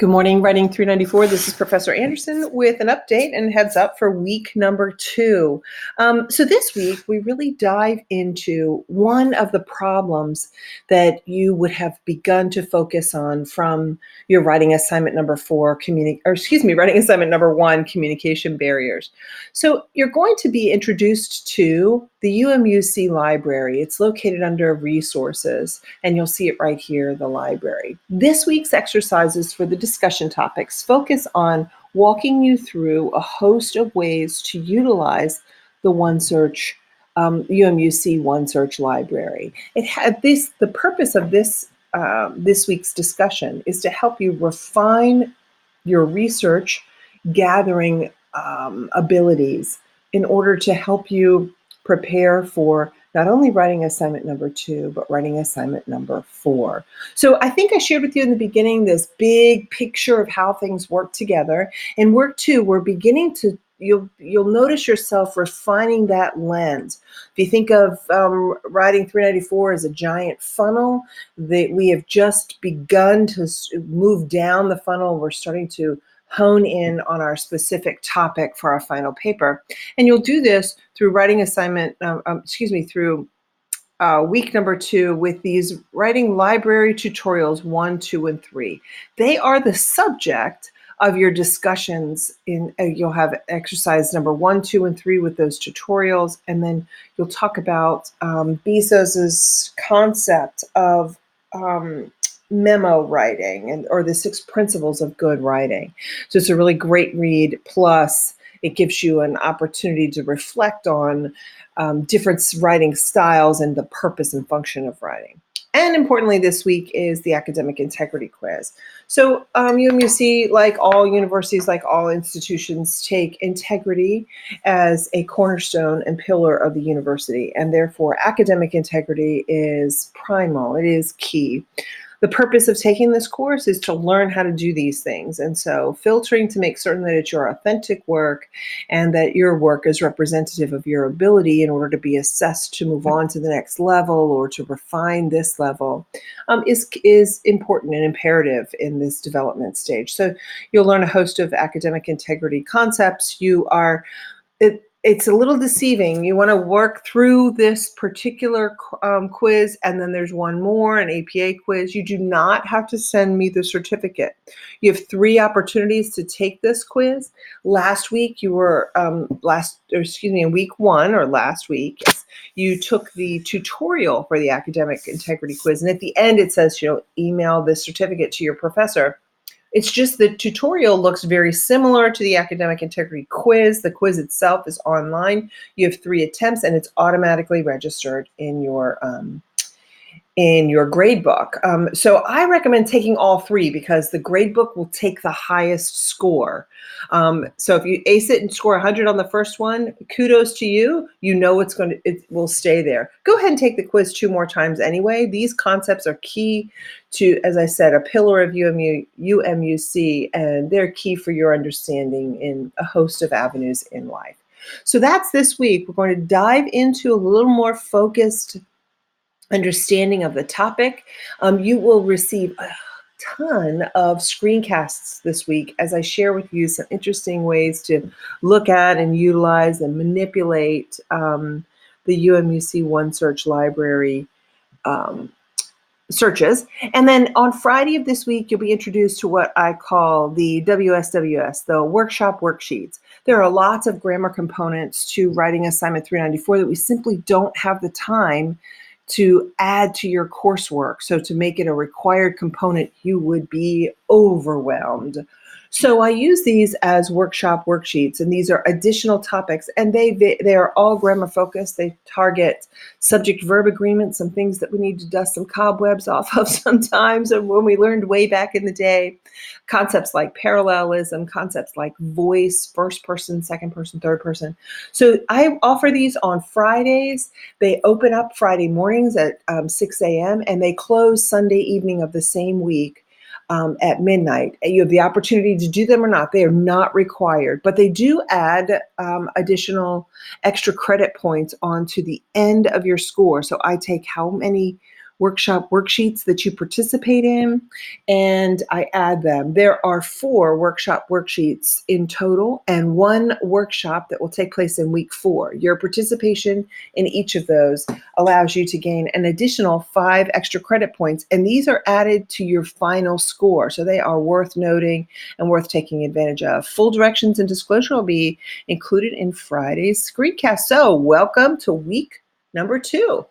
Good morning, Writing 394. This is Professor Anderson with an update and heads up for week number 2. So this week, we really dive into one of the problems that you would have begun to focus on from your writing assignment number 4, writing assignment number 1, communication barriers. So you're going to be introduced to the UMUC library. It's located under resources, and you'll see it right here, the library. This week's exercises for the discussion topics focus on walking you through a host of ways to utilize the OneSearch, UMUC OneSearch library. The purpose of this week's discussion is to help you refine your research gathering abilities in order to help you prepare for not only writing assignment number 2, but writing assignment number 4. So I think I shared with you in the beginning this big picture of how things work together. In work 2, we're beginning to, you'll notice yourself refining that lens. If you think of writing 394 as a giant funnel, that we have just begun to move down the funnel. We're starting to hone in on our specific topic for our final paper. And you'll do this through writing assignment, through week number 2 with these writing library tutorials 1, 2, and 3. They are the subject of your discussions. You'll have exercise number 1, 2, and 3 with those tutorials, and then you'll talk about Bezos's concept of memo writing or the 6 principles of good writing. So it's a really great read. Plus, it gives you an opportunity to reflect on different writing styles and the purpose and function of writing. And importantly, this week is the academic integrity quiz. So UMUC, like all universities, like all institutions, take integrity as a cornerstone and pillar of the university. And therefore, academic integrity is primal. It is key. The purpose of taking this course is to learn how to do these things. And so filtering to make certain that it's your authentic work and that your work is representative of your ability in order to be assessed to move on to the next level or to refine this level is important and imperative in this development stage. So you'll learn a host of academic integrity concepts. It's a little deceiving. You want to work through this particular quiz, and then there's one more, an APA quiz. You do not have to send me the certificate. You have 3 opportunities to take this quiz. Last week, you were, in week 1 or last week, you took the tutorial for the academic integrity quiz. And at the end, it says, email this certificate to your professor. It's just the tutorial looks very similar to the academic integrity quiz. The quiz itself is online. You have 3 attempts, and it's automatically registered in your grade book. So I recommend taking all 3 because the grade book will take the highest score. So if you ace it and score 100 on the first one, kudos to you. You know it will stay there. Go ahead and take the quiz 2 more times anyway. These concepts are key to, as I said, a pillar of UMUC, and they're key for your understanding in a host of avenues in life. So that's this week. We're going to dive into a little more focused understanding of the topic. You will receive a ton of screencasts this week as I share with you some interesting ways to look at and utilize and manipulate the UMUC OneSearch library searches. And then on Friday of this week, you'll be introduced to what I call the WSWS, the workshop worksheets. There are lots of grammar components to writing assignment 394 that we simply don't have the time to add to your coursework. So to make it a required component, you would be overwhelmed. So I use these as workshop worksheets, and these are additional topics, and they are all grammar focused. They target subject-verb agreements, some things that we need to dust some cobwebs off of sometimes, and when we learned way back in the day, concepts like parallelism, concepts like voice, first person, second person, third person. So I offer these on Fridays. They open up Friday mornings at 6 a.m. and they close Sunday evening of the same week at midnight. You have the opportunity to do them or not. They are not required, but they do add additional extra credit points onto the end of your score. So I take how many workshop worksheets that you participate in, and I add them. There are 4 workshop worksheets in total and 1 workshop that will take place in week 4. Your participation in each of those allows you to gain an additional 5 extra credit points, and these are added to your final score. So they are worth noting and worth taking advantage of. Full directions and disclosure will be included in Friday's screencast. So welcome to week number 2.